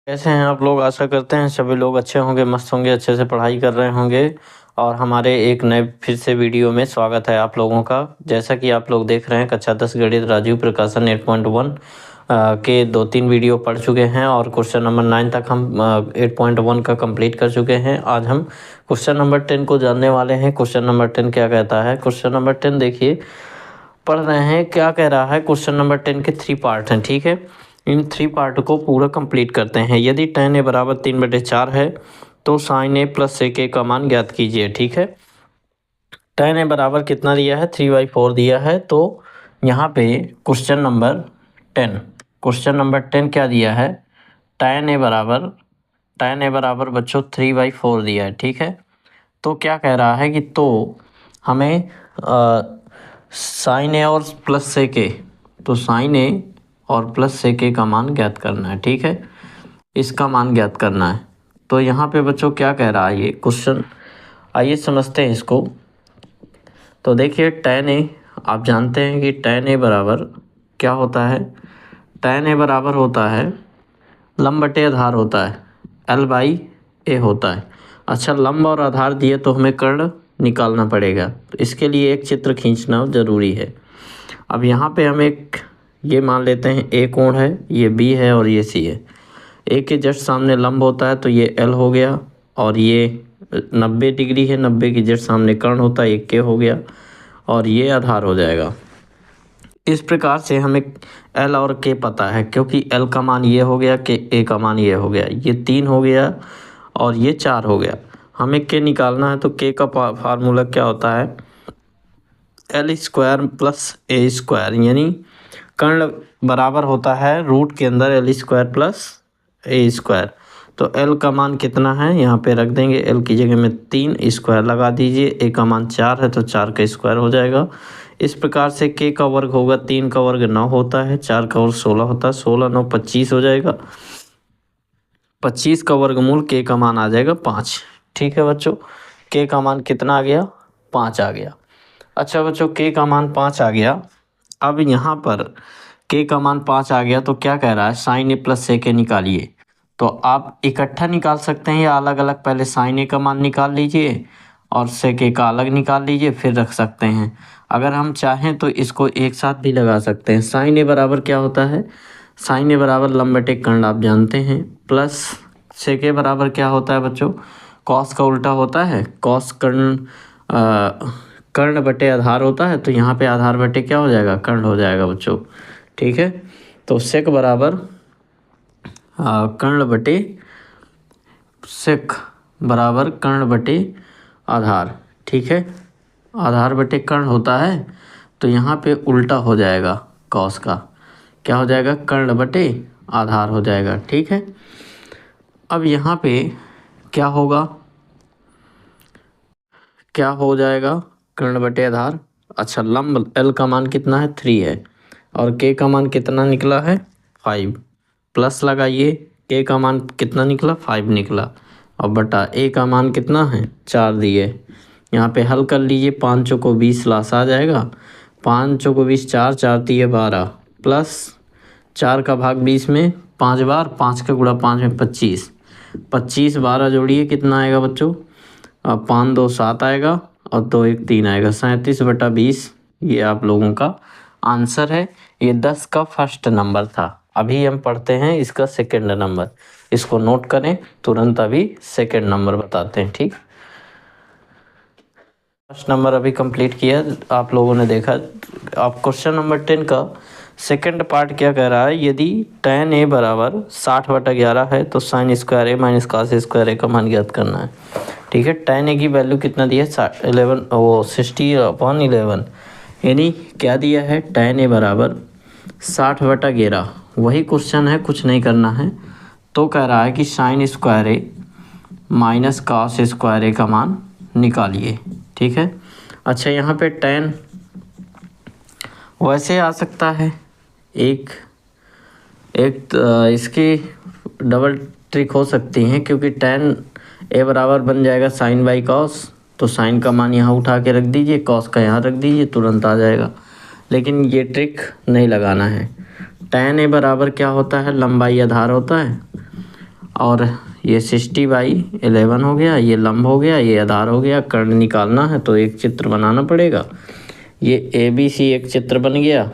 कैसे हैं आप लोग। आशा करते हैं सभी लोग अच्छे होंगे, मस्त होंगे, अच्छे से पढ़ाई कर रहे होंगे। और हमारे एक नए फिर से वीडियो में स्वागत है आप लोगों का। जैसा कि आप लोग देख रहे हैं, कक्षा 10 गणित राजीव प्रकाशन 8.1 के 2-3 वीडियो पढ़ चुके हैं और क्वेश्चन नंबर 9 तक हम 8.1 का कंप्लीट कर चुके हैं। आज हम क्वेश्चन नंबर 10 को जानने वाले हैं। क्वेश्चन नंबर 10 क्या कहता है। क्वेश्चन नंबर 10 देखिए, पढ़ रहे हैं क्या कह रहा है। क्वेश्चन नंबर 10 के 3 पार्ट हैं, ठीक है। इन 3 पार्ट को पूरा कंप्लीट करते हैं। यदि tan a बराबर 3/4 है तो sin a plus sec a का मान ज्ञात कीजिए, ठीक है। tan a बराबर कितना दिया है, 3/4 दिया है। तो यहाँ पे क्वेश्चन नंबर 10 क्या दिया है, tan a बराबर बच्चों 3/4 दिया है, ठीक है। तो क्या कह रहा है कि तो हमें साइन ए और प्लस सेक ए, तो साइन ए और प्लस सेक ए का मान ज्ञात करना है, ठीक है। इसका मान ज्ञात करना है। तो यहाँ पे बच्चों क्या कह रहा है ये क्वेश्चन, आइए समझते हैं इसको। तो देखिए tan ए, आप जानते हैं कि tan ए बराबर क्या होता है। tan ए बराबर होता है लंब बटे आधार होता है, L/A होता है। अच्छा, लंब और आधार दिए तो हमें कर्ण निकालना पड़ेगा, तो इसके लिए एक चित्र खींचना ज़रूरी है। अब यहाँ पे हम एक ये मान लेते हैं A कोण है, ये B है और ये C है। A के जस्ट सामने लंब होता है तो ये L हो गया, और ये 90 डिग्री है, 90 के जस्ट सामने कर्ण होता है, एक K हो गया, और ये आधार हो जाएगा। इस प्रकार से हमें L और K पता है, क्योंकि L का मान ये हो गया, A का मान ये हो गया, ये 3 हो गया और ये 4 हो गया। हमें K निकालना है, तो K का फार्मूला क्या होता है, L² प्लस A², यानी कर्ण बराबर होता है रूट के अंदर L² प्लस A²। तो L का मान कितना है, यहाँ पे रख देंगे, L की जगह में 3 स्क्वायर लगा दीजिए। A का मान 4 है तो 4 का स्क्वायर हो जाएगा। इस प्रकार से K का वर्ग होगा, 3 का वर्ग 9 होता है, 4 का वर्ग 16 होता है, 16 9 25 हो जाएगा। 25 का वर्गमूल K का मान आ जाएगा 5, ठीक है बच्चों। K का मान कितना आ गया, 5 आ गया। अच्छा बच्चों, K का मान 5 आ गया। अब यहाँ पर K का मान 5 आ गया तो क्या कह रहा है, साइन ए प्लस सेक ए निकालिए। तो आप इकट्ठा निकाल सकते हैं या अलग अलग, पहले साइन ए का मान निकाल लीजिए और सेक ए का अलग निकाल लीजिए, फिर रख सकते हैं। अगर हम चाहें तो इसको एक साथ भी लगा सकते हैं। साइन ए बराबर क्या होता है, साइन ए बराबर लंब बटे कर्ण आप जानते हैं, प्लस सेक ए बराबर क्या होता है बच्चों, कॉस का उल्टा होता है, कॉस कर्ण बटे आधार होता है। तो यहाँ पे आधार बटे क्या हो जाएगा, कर्ण हो जाएगा बच्चों, ठीक है। तो सेक बराबर कर्ण बटे सेक बराबर कर्ण बटे आधार, ठीक है। आधार बटे कर्ण होता है तो यहाँ पे उल्टा हो जाएगा, कॉस का क्या हो जाएगा, कर्ण बटे आधार हो जाएगा, ठीक है। अब यहाँ पे क्या होगा, क्या हो जाएगा, कर्ण बटे आधार। अच्छा, लंब L का मान कितना है, 3 है, और K का मान कितना निकला है, 5। प्लस लगाइए, K का मान कितना निकला, 5 निकला, और बटा A का मान कितना है, 4 दिए। यहाँ पे हल कर लीजिए, 5 चौको 20 लास आ जाएगा, 5 चौको 20, 4 4 3 12, प्लस 4 का भाग 20 में 5 बार, 5 का गुणा 5 में 25, 25 12 जोड़िए कितना आएगा बच्चों, 5 2 7 आएगा और 2 1 3 आएगा, 37/20 ये आप लोगों का आंसर है। ये 10 का फर्स्ट नंबर था। अभी हम पढ़ते हैं इसका सेकंड नंबर, इसको नोट करें, तुरंत अभी सेकंड नंबर बताते हैं, ठीक। फर्स्ट नंबर अभी कंप्लीट किया आप लोगों ने देखा। आप क्वेश्चन नंबर 10 का सेकंड पार्ट क्या कह रहा है, यदि tan a बराबर 60/11 है तो sin square a minus cos square a का मान ज्ञात करना है, ठीक है। tan a की वैल्यू कितना दिया है, 60/11, यानी क्या दिया है, tan a बराबर 60/11, वही क्वेश्चन है, कुछ नहीं करना है। तो कह रहा है कि sin square a minus cos square a का मान निकालिए, ठीक है। अच्छा, यहाँ पे tan वैसे आ सकता है, एक इसकी डबल ट्रिक हो सकती है, क्योंकि tan a बराबर बन जाएगा साइन बाई कॉस, तो साइन का मान यहाँ उठा के रख दीजिए, कॉस का यहाँ रख दीजिए, तुरंत आ जाएगा। लेकिन ये ट्रिक नहीं लगाना है। tan a बराबर क्या होता है, लंबाई आधार होता है, और ये 60/11 हो गया, ये लंब हो गया, ये आधार हो गया। कर्ण निकालना है तो एक चित्र बनाना पड़ेगा। ये ABC एक चित्र बन गया,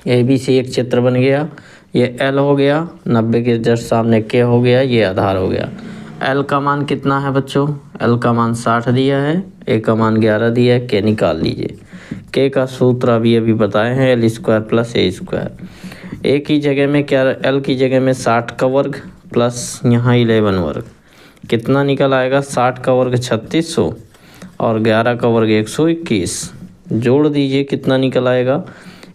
ABC एक चित्र बन गया। ये L हो गया, 90 के जस्ट सामने K हो गया, ये आधार हो गया। L का मान कितना है बच्चों? L का मान 60 दिया है, A का मान 11 दिया है, K निकाल लीजिए। K का सूत्र अभी बताए हैं, L² + A²। A की जगह में क्या, L की जगह में 60 का वर्ग प्लस यहाँ 11 वर्ग, कितना निकल आएगा? 60 का वर्ग 3600 और 11 का वर्ग 121। जोड़ दीजिए, कितना निकल आएगा?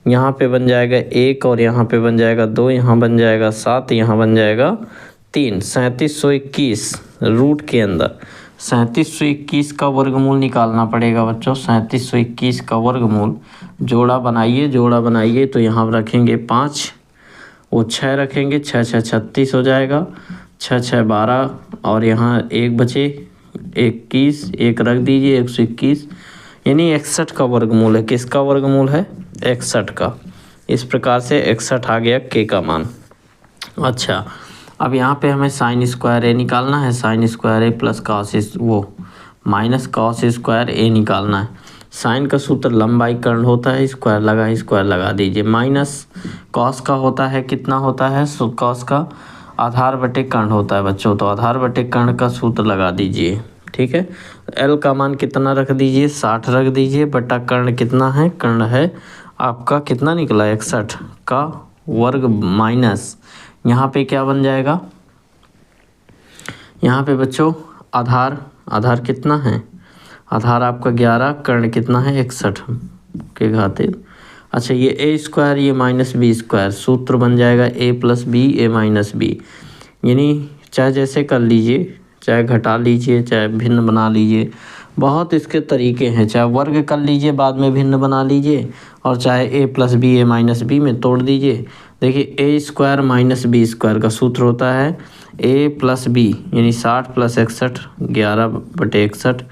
यहाँ पे बन जाएगा 1 और यहाँ पे बन जाएगा 2, यहाँ बन जाएगा 7, यहाँ बन जाएगा 3। 3721 रूट के अंदर 3721 का वर्गमूल निकालना पड़ेगा बच्चों। 3721 का वर्गमूल जोड़ा बनाइए तो यहाँ रखेंगे 5, वो 6 रखेंगे, 6 6 36 हो जाएगा, 6 6 12 और यहाँ 1 बचे 21, 1 रख दीजिए 121, यानी 61 का वर्गमूल है। किसका वर्गमूल है? 61 का। इस प्रकार से 61 आ गया K का मान। अच्छा, अब यहाँ पे हमें sin² A निकालना है। sin² A plus minus cos² A निकालना है। साइन का सूत्र लंबाई कर्ण होता है, स्क्वायर लगा दीजिए। माइनस कॉस का होता है, कितना होता है? कॉस का आधार बटे कर्ण होता है बच्चों, तो आधार बटे कर्ण का सूत्र लगा दीजिए। ठीक है, L का मान कितना रख दीजिए? 60 रख दीजिए, बटा कर्ण कितना है? कर्ण है आपका कितना निकला? 61 का वर्ग माइनस यहाँ पे क्या बन जाएगा? यहाँ पे बच्चों आधार कितना है? आधार आपका 11, कर्ण कितना है? 61 के घाते। अच्छा, ये A², ये -B², सूत्र बन जाएगा A + B A - B, यानी चाहे जैसे कर लीजिए, चाहे घटा लीजिए, चाहे भिन्न बना लीजिए, बहुत इसके तरीके हैं। चाहे वर्ग कर लीजिए, बाद में भिन्न बना लीजिए, और चाहे A + B A - B में तोड़ दीजिए। देखिए A² - B² का सूत्र होता है A + B, यानी 60 + 61, 11/61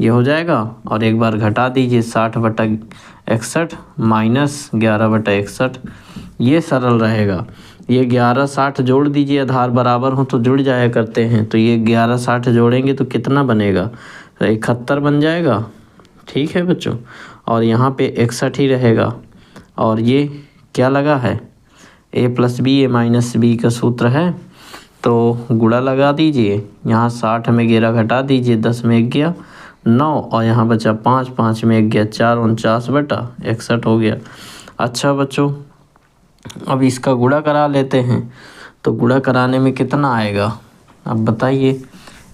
ये हो जाएगा। और एक बार घटा दीजिए, 60/61 - 11/61, ये सरल रहेगा। ये 11 60 जोड़ दीजिए, आधार बराबर हो तो जुड़ जाया करते हैं, तो ये 11 60 जोड़ेंगे तो कितना बनेगा? तो 71 बन जाएगा। ठीक है बच्चों, और यहाँ पे 61 ही रहेगा। और ये क्या लगा है? A + B A - B का सूत्र है, तो गुणा लगा दीजिए। यहाँ 60 में 11 घटा दीजिए, 10 में 1 गया 9, और यहाँ बचा 5, 5 में 1 गया 4, 49/61 हो गया। अच्छा बच्चों, अब इसका गुणा करा लेते हैं, तो गुणा कराने में कितना आएगा? अब बताइए,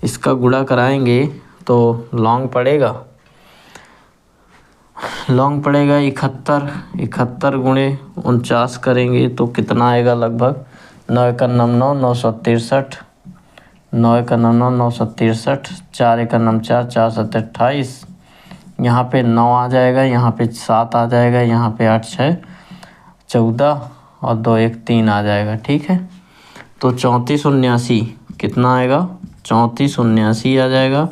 इसका गुणा कराएंगे तो लॉन्ग पड़ेगा 71, 71 गुणे 49 करेंगे तो कितना आएगा? लगभग 9 × 9 9 963, 9 × 9 9 963, 4 × 9 4 4 7 28, यहाँ पे 9 आ जाएगा, यहाँ पे 7 आ जाएगा, यहाँ पे 8 6 14 और 2 1 3 आ जाएगा। ठीक है, तो 3479 कितना आएगा? 3479 आ जाएगा,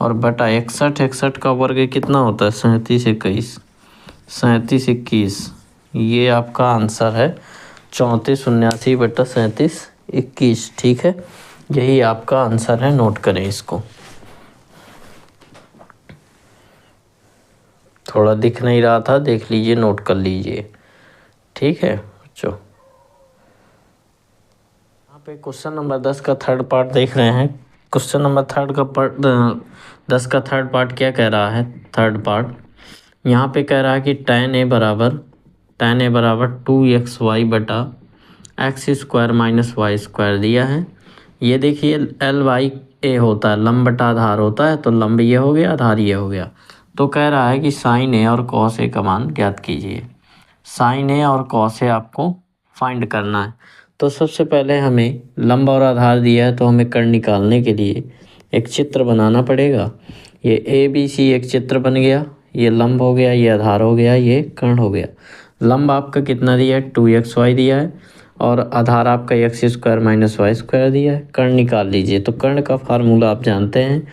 और बटा 61 का वर्ग कितना होता है? 37 21, 37 21, ये आपका आंसर है 3479 बटा 37 21। ठीक है, यही आपका आंसर है, नोट करें इसको। थोड़ा दिख नहीं रहा था, देख लीजिए, नोट कर लीजिए। ठीक है बच्चों, यहाँ पे क्वेश्चन नंबर 10 का थर्ड पार्ट देख रहे हैं। क्वेश्चन नंबर 10 का थर्ड पार्ट क्या कह रहा है? थर्ड पार्ट यहाँ पे कह रहा है कि tan A बराबर 2xy बटा x² - y² दिया है। ये देखिए LYA होता है, लंब बटा आधार होता है, तो लंब ये हो गया, आधार ये हो गया। तो कह रहा है कि sin A और cos A का मान ज्ञात कीजिए। sin A और cos A आपको फाइंड करना है। तो सबसे पहले हमें लंब और आधार दिया है, तो हमें कर्ण निकालने के लिए एक चित्र बनाना पड़ेगा। ये ABC एक चित्र बन गया, ये लंब हो गया, ये आधार हो गया, ये कर्ण हो गया। लंब आपका कितना दिया है? 2xy दिया है, और आधार आपका x² - y² दिया है। कर्ण निकाल लीजिए, तो कर्ण का फार्मूला आप जानते हैं,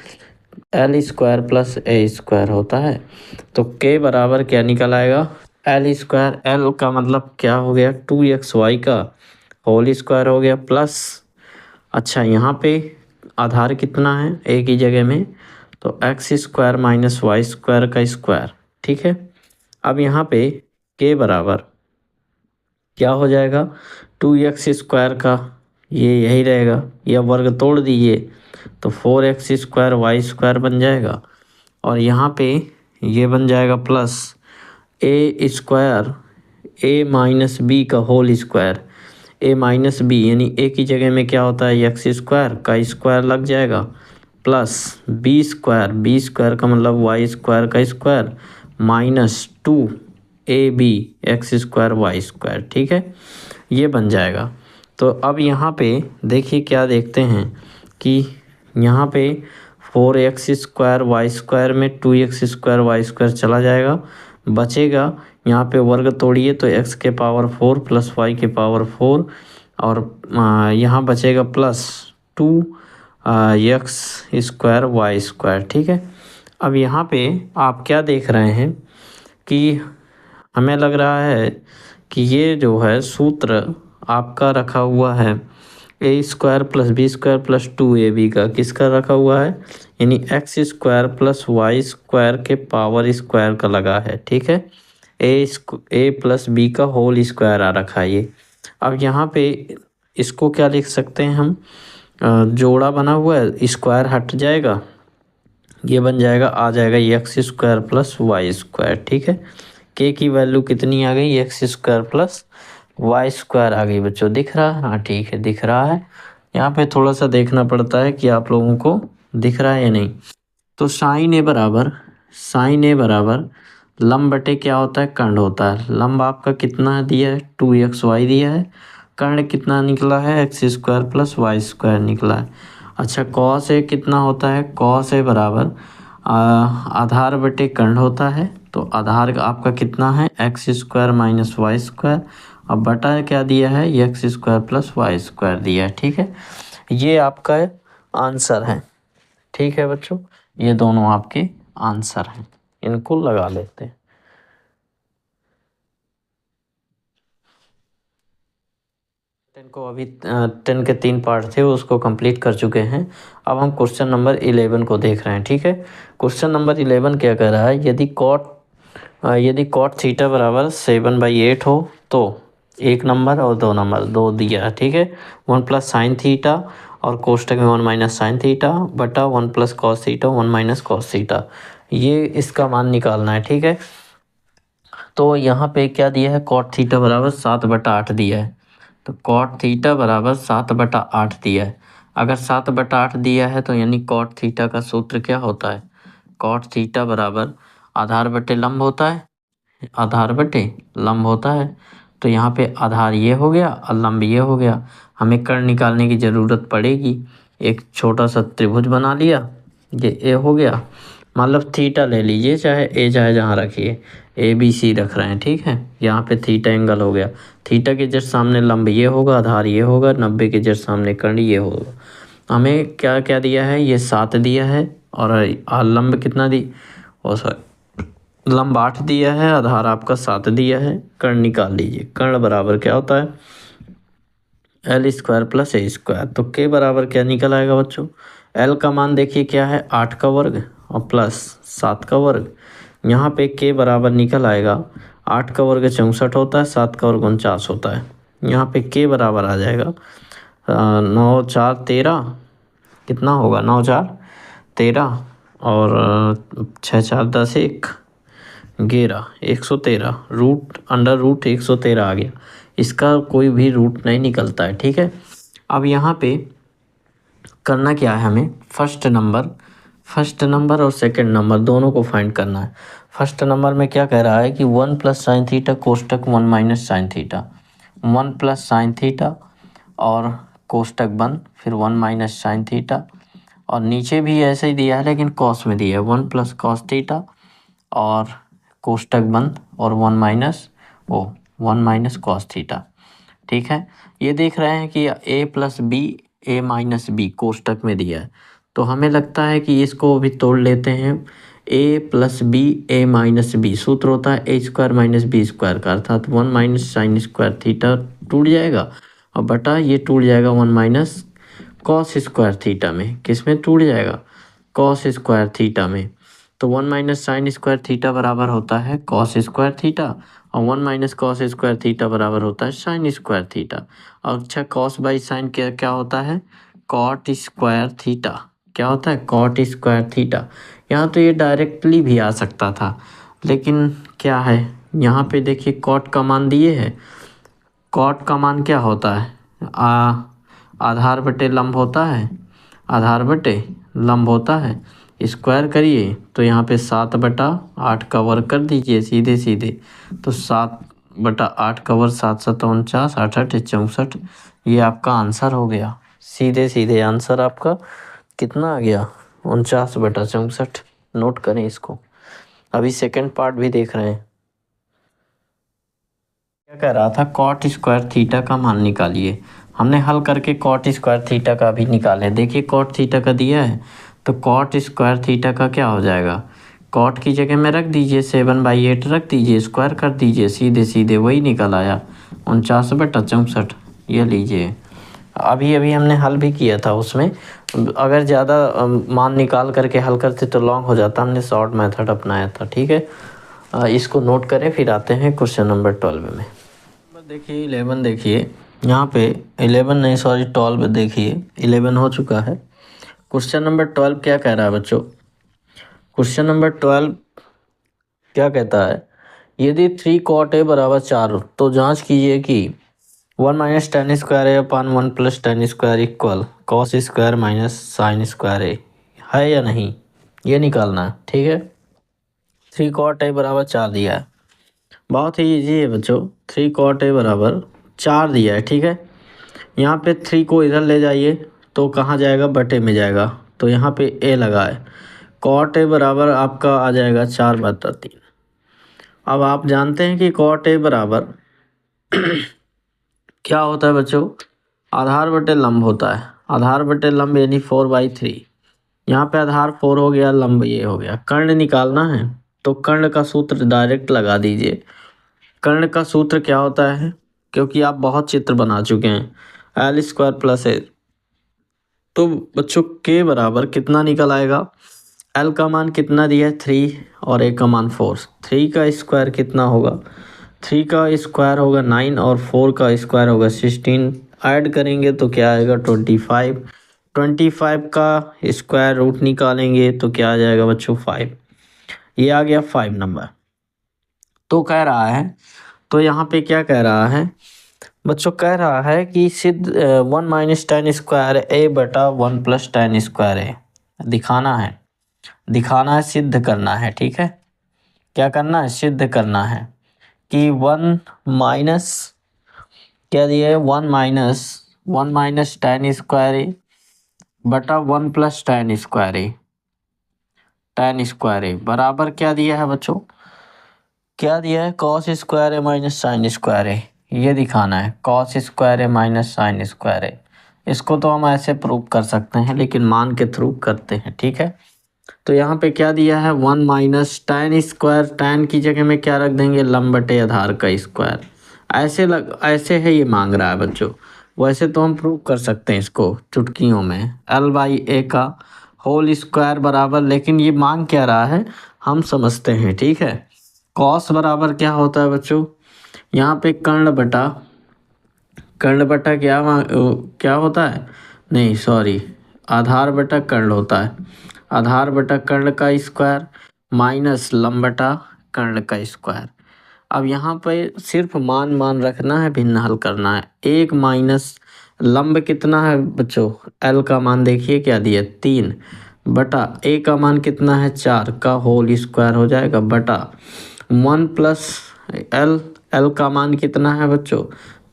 L² + A² होता है। तो K बराबर क्या निकल आएगा? L², का मतलब क्या हो गया? 2xy का होल स्क्वायर हो गया, प्लस अच्छा, यहाँ पे आधार कितना है ए की जगह में, तो X square minus Y square का स्क्वायर, ठीक है। अब यहाँ पे के बराबर क्या हो जाएगा, 2x² का ये यही रहेगा, या वर्ग तोड़ दीजिए तो 4x² बन जाएगा। और यहाँ पे ये बन जाएगा प्लस a² a-b का होल स्क्वायर, a-b यानी a की जगह में क्या होता है x² का स्क्वायर लग जाएगा, प्लस b² का मतलब y² का स्क्वायर माइनस 2ab x²y², ठीक है, ये बन जाएगा। तो अब यहाँ पे देखिए क्या देखते हैं कि यहाँ पे 4x² में 2x² चला जाएगा, बचेगा यहाँ पे वर्ग तोड़िए तो x के पावर 4 प्लस y के पावर 4 और यहाँ बचेगा प्लस 2x²y², ठीक है। अब यहाँ पे आप क्या देख रहे हैं कि हमें लग रहा है कि ये जो है सूत्र आपका रखा हुआ है a² plus b² plus 2ab का, किसका रखा हुआ है, यानी x² प्लस y² के पावर स्क्वायर का लगा है, ठीक है। a प्लस b का होल स्क्वायर आ रखा है ये। अब यहाँ पे इसको क्या लिख सकते हैं हम, जोड़ा बना हुआ है, स्क्वायर हट जाएगा, ये बन जाएगा, आ जाएगा x² प्लस y², ठीक है। के की वैल्यू कितनी आ गई, x² प्लस y² आ गई बच्चों, दिख रहा है, हाँ ठीक है दिख रहा है। यहाँ पे थोड़ा सा देखना पड़ता है कि आप लोगों को दिख रहा है या नहीं। तो साइन ए बराबर लंब बटे क्या होता है, कर्ण होता है। लंब आपका कितना दिया है, 2xy दिया है, कर्ण कितना निकला है, x² प्लस y² निकला है। अच्छा, कॉस ए कितना होता है, कॉस ए बराबर आधार बटे कर्ण होता है, तो आधार आपका कितना है, x² माइनस y², अब बटा क्या दिया है, x² प्लस y² दिया है, ठीक है। ये आपका आंसर है, ठीक है बच्चों, ये दोनों आपके आंसर हैं, इनको लगा लेते हैं। 10 को अभी 10 के 3 पार्ट थे उसको कंप्लीट कर चुके हैं। अब हम क्वेश्चन नंबर 11 को देख रहे हैं, ठीक है। क्वेश्चन नंबर 11 क्या कह रहा है, यदि कॉट थीटा बराबर 7/8 हो तो 1 नंबर और 2 नंबर, 2 दिया है, ठीक है। 1 प्लस साइन थीटा और कोष्टक में 1 माइनस साइन थीटा बटा 1 plus cos theta 1 minus cos theta, ये इसका मान निकालना है, ठीक है। तो यहाँ पे क्या दिया है, कॉट थीटा बराबर 7/8 दिया है, तो कॉट थीटा बराबर 7/8 दिया है। अगर 7/8 दिया है तो यानी कॉट थीटा का सूत्र क्या होता है, कॉट थीटा बराबर आधार बटे लंब होता है, आधार बटे लंब होता है। तो यहाँ पे आधार ये हो गया और लंब ये हो गया, हमें कर्ण निकालने की ज़रूरत पड़ेगी। एक छोटा सा त्रिभुज बना लिया, ये ए हो गया, मतलब थीटा ले लीजिए, चाहे ए चाहे जहाँ रखिए, ABC रख रहे हैं, ठीक है। यहाँ पे थीटा एंगल हो गया, थीटा के जस्ट सामने लंब ये होगा, आधार ये होगा, 90 के जस्ट सामने कर्ण ये होगा। हमें क्या क्या दिया है, ये 7 दिया है और लंब कितना दी, और सॉरी लंब 8 दिया है, आधार आपका 7 दिया है। कर्ण निकाल लीजिए, कर्ण बराबर क्या होता है, L² प्लस A², तो के बराबर क्या निकल आएगा बच्चों, L का मान देखिए क्या है, 8 का वर्ग और प्लस 7 का वर्ग। यहाँ पे के बराबर निकल आएगा, 8 का वर्ग 64 होता है, 7 का वर्ग 49 होता है। यहाँ पे के बराबर आ जाएगा 9 4 13, कितना होगा, 9 4 13 और 6 4 10 1 11 113, रूट अंडर रूट 113 आ गया, इसका कोई भी रूट नहीं निकलता है, ठीक है। अब यहाँ पे करना क्या है, हमें फर्स्ट नंबर और सेकंड नंबर दोनों को फाइंड करना है। फर्स्ट नंबर में क्या कह रहा है कि 1 प्लस साइन थीटा कोष्टक 1 minus sine theta, 1 plus sine theta और कोष्टक बंद, फिर 1 माइनस साइन थीटा, और नीचे भी ऐसे ही दिया है लेकिन कॉस में दिया है, 1 प्लस कॉस थीटा और कोष्टक बंद और 1 माइनस कॉस थीटा, ठीक है। ये देख रहे हैं कि a plus B a minus B कोष्टक में दिया है, तो हमें लगता है कि इसको भी तोड़ लेते हैं। a plus B a minus B, सूत्र होता है a² माइनस b² का, अर्थात 1 माइनस साइन स्क्वायर थीटा टूट जाएगा और बटा ये टूट जाएगा 1 माइनस कॉस स्क्वायर थीटा में, किस में टूट जाएगा, कॉस स्क्वायर थीटा में। तो 1 माइनस साइन स्क्वायर थीटा बराबर होता है कॉस स्क्वायर थीटा, और 1 माइनस कॉस स्क्वायर थीटा बराबर होता है साइन स्क्वायर थीटा। और अच्छा, कॉस बाई साइन क्या क्या होता है, कॉट स्क्वायर थीटा। क्या होता है, कॉट स्क्वायर थीटा। यहाँ तो ये डायरेक्टली भी आ सकता था, लेकिन क्या है, यहाँ पे देखिए कॉट का मान दिए है। कॉट का मान क्या होता है, आधार बटे लंब होता है, आधार बटे लंब होता है। स्क्वायर करिए तो यहाँ पे 7/8 का वर्ग कर दीजिए सीधे सीधे। तो 7/8 का वर्ग 7×7 = 49, 8×8 = 64। ये आपका आंसर हो गया, सीधे सीधे आंसर आपका कितना आ गया, 49/64। नोट करें इसको। अभी सेकंड पार्ट भी देख रहे हैं। क्या कह रहा था, कॉट स्क्वायर थीटा का मान निकालिए। हमने हल करके कॉट स्क्वायर थीटा का भी निकाले। देखिए कॉट थीटा का दिया है, तो कॉट स्क्वायर थीटा का क्या हो जाएगा, कॉट की जगह में रख दीजिए 7/8 रख दीजिए, स्क्वायर कर दीजिए, सीधे सीधे वही निकल आया 49/64। ये लीजिए, अभी अभी हमने हल भी किया था उसमें। अगर ज़्यादा मान निकाल करके हल करते तो लॉन्ग हो जाता, हमने शॉर्ट मेथड अपनाया था। ठीक है, इसको नोट करें, फिर आते हैं क्वेश्चन नंबर 12 में। देखिए 11 देखिए, यहाँ पे 11 नहीं सॉरी 12 देखिए, 11 हो चुका है। क्वेश्चन नंबर 12 क्या कह रहा है बच्चों, क्वेश्चन नंबर 12 क्या कहता है, यदि 3 cot a बराबर 4 तो जांच कीजिए कि 1 minus tan square a upon 1 plus tan square equal cos square minus sine square a है या नहीं, ये निकालना है। ठीक है, 3 cot a बराबर 4 दिया है, बहुत ही ईजी है बच्चों। 3 cot a बराबर 4 दिया है। ठीक है, यहाँ पे 3 को इधर ले जाइए तो कहाँ जाएगा, बटे में जाएगा, तो यहाँ पे a लगा है। cot a बराबर आपका आ जाएगा 4/3। अब आप जानते हैं कि cot a बराबर क्या होता है बच्चों, आधार बटे लंब होता है। आधार बटे लंब यानी 4/3। यहाँ पे आधार 4 हो गया, लंब ये हो गया। कर्ण निकालना है तो कर्ण का सूत्र डायरेक्ट लगा दीजिए। कर्ण का सूत्र क्या होता है, क्योंकि आप बहुत चित्र बना चुके हैं, L² + A। तो बच्चों के बराबर कितना निकल आएगा, L का मान कितना दिया है 3 और A का मान 4। 3 का स्क्वायर कितना होगा, 3 का स्क्वायर होगा 9 और 4 का स्क्वायर होगा 16। ऐड करेंगे तो क्या आएगा 25। 25 का स्क्वायर रूट निकालेंगे तो क्या आ जाएगा बच्चों 5। ये आ गया 5 नंबर। तो कह रहा है, तो यहाँ पे क्या कह रहा है बच्चों, कह रहा है कि सिद्ध 1 minus tan square a/1 plus tan square a दिखाना है, दिखाना है, सिद्ध करना है। ठीक है, क्या करना है, सिद्ध करना है कि 1 माइनस क्या दिया है, 1 माइनस tan स्क्वायर a बटा 1 plus tan square a, tan square a बराबर क्या दिया है बच्चों, क्या दिया है, cos square a minus sine square a। ये दिखाना है cos square a minus sine square a। इसको तो हम ऐसे प्रूव कर सकते हैं, लेकिन मान के थ्रू करते हैं। ठीक है, तो यहाँ पे क्या दिया है, 1 माइनस tan स्क्वायर, tan की जगह में क्या रख देंगे, लंब बटे आधार का स्क्वायर। ऐसे है, ये मांग रहा है बच्चों। वैसे तो हम प्रूव कर सकते हैं इसको चुटकियों में, L/A का होल स्क्वायर बराबर, लेकिन ये मांग क्या रहा है हम समझते हैं। ठीक है, कॉस बराबर क्या होता है बच्चों, यहाँ पे कर्ण बटा क्या होता है, नहीं सॉरी, आधार बटा कर्ण होता है। आधार बटा कर्ण का स्क्वायर माइनस लंब बटा कर्ण का स्क्वायर। अब यहाँ पे सिर्फ मान रखना है, भिन्न हल करना है। 1 माइनस लंब कितना है बच्चों, L का मान देखिए क्या दिया 3 बटा A का मान कितना है 4 का होल स्क्वायर हो जाएगा, बटा 1 प्लस L का मान कितना है बच्चों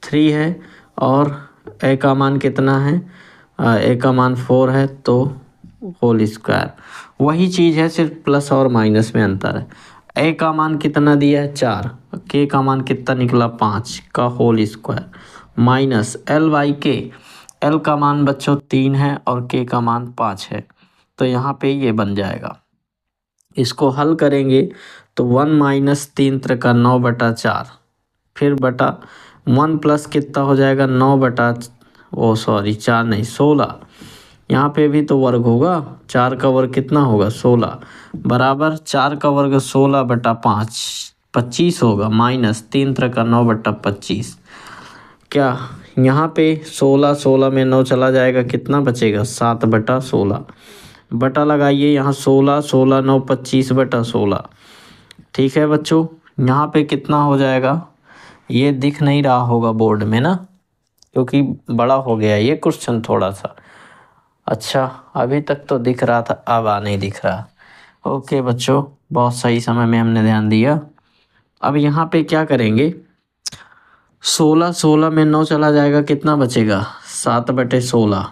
3 है, और A का मान कितना है, A का मान 4 है, तो होल स्क्वायर। वही चीज़ है, सिर्फ प्लस और माइनस में अंतर है। A का मान कितना दिया है 4, K का मान कितना निकला 5 का whole square, minus L/K। L का मान बच्चों 3 है और K का मान 5 है, तो यहाँ पे ये बन जाएगा। इसको हल करेंगे तो 1 माइनस 3 का 9/4, फिर बटा 1 प्लस कितना हो जाएगा 9 बटा 4 नहीं 16, यहाँ पे भी तो वर्ग होगा, 4 का वर्ग कितना होगा 16 बराबर 4 का वर्ग 16 बटा 5 25 होगा माइनस 3 त्रिक 9 बटा 25। क्या यहाँ पे 16 16 में 9 चला जाएगा, कितना बचेगा 7 बटा 16 बटा लगाइए यहाँ 16 16 9 25 बटा 16। ठीक है बच्चों, यहाँ पे कितना हो जाएगा, ये दिख नहीं रहा होगा बोर्ड में ना, क्योंकि बड़ा हो गया ये क्वेश्चन थोड़ा सा। अच्छा अभी तक तो दिख रहा था, अब नहीं दिख रहा। ओके बच्चों, बहुत सही समय में हमने ध्यान दिया। अब यहाँ पे क्या करेंगे, 16 16 में 9 चला जाएगा, कितना बचेगा 7 बटे 16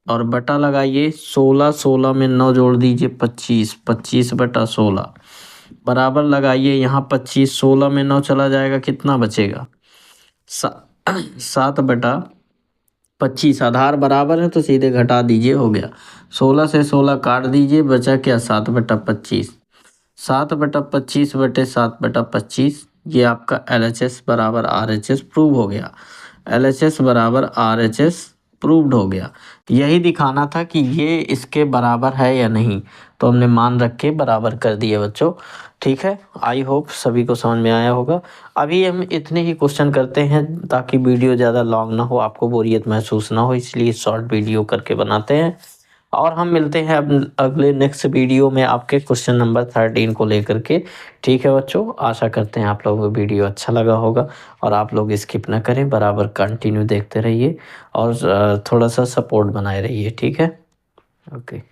और बटा लगाइए 16 16 में 9 जोड़ दीजिए 25 25 बटा 16 बराबर लगाइए यहाँ 25 16 में 9 चला जाएगा, कितना बचेगा 7 बटा 25। आधार बराबर है तो सीधे घटा दीजिए, हो गया 16 से 16 काट दीजिए, बचा क्या 7 बटा 25। 7 बटा 25 बटे 7 बटा 25, ये आपका LHS बराबर RHS प्रूव हो गया। LHS बराबर RHS प्रूव्ड हो गया। यही दिखाना था कि ये इसके बराबर है या नहीं, तो हमने मान रख के बराबर कर दिए बच्चों। ठीक है, आई होप सभी को समझ में आया होगा। अभी हम इतने ही क्वेश्चन करते हैं ताकि वीडियो ज़्यादा लॉन्ग ना हो, आपको बोरियत महसूस ना हो, इसलिए शॉर्ट वीडियो करके बनाते हैं। और हम मिलते हैं अब अगले नेक्स्ट वीडियो में आपके क्वेश्चन नंबर 13 को लेकर के। ठीक है बच्चों, आशा करते हैं आप लोगों को वीडियो अच्छा लगा होगा और आप लोग स्किप ना करें, बराबर कंटिन्यू देखते रहिए और थोड़ा सा सपोर्ट बनाए रहिए। ठीक है, ओके।